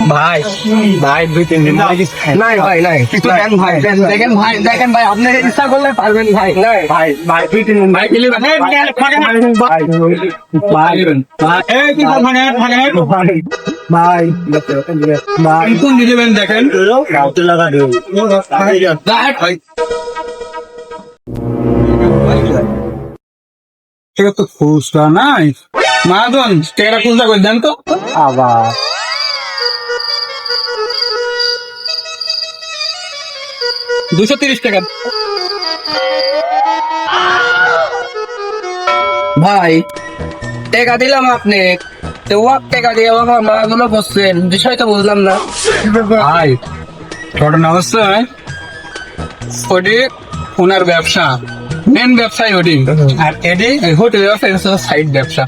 ভাই ভাই 2-3 দিন নাই ভাই নাই কিছু দেন ভাই দেখেন ভাই আপনি ইচ্ছা করলে পারবেন ভাই নাই ভাই 2-3 দিন ভাই গেলে ভাই কি ভাই ভাই কোন দিবেন দেখেন রাউতে লাগা দেব ভাই এটা তো খুচরা নাই মাদন টেরা খুচরা করে দেন তো আবার 230 টাকা ভাই টাকা দিলাম আপনি তো টাকা দিয়ে আমার মাগুলো বসছেন বিষয় তো বুঝলাম না ভাই ঘটনা হচ্ছে ওটি ওনার ব্যবসা মেন ব্যবসায় ওটি আর এডি হোটেল ব্যবসা সাইড ব্যবসা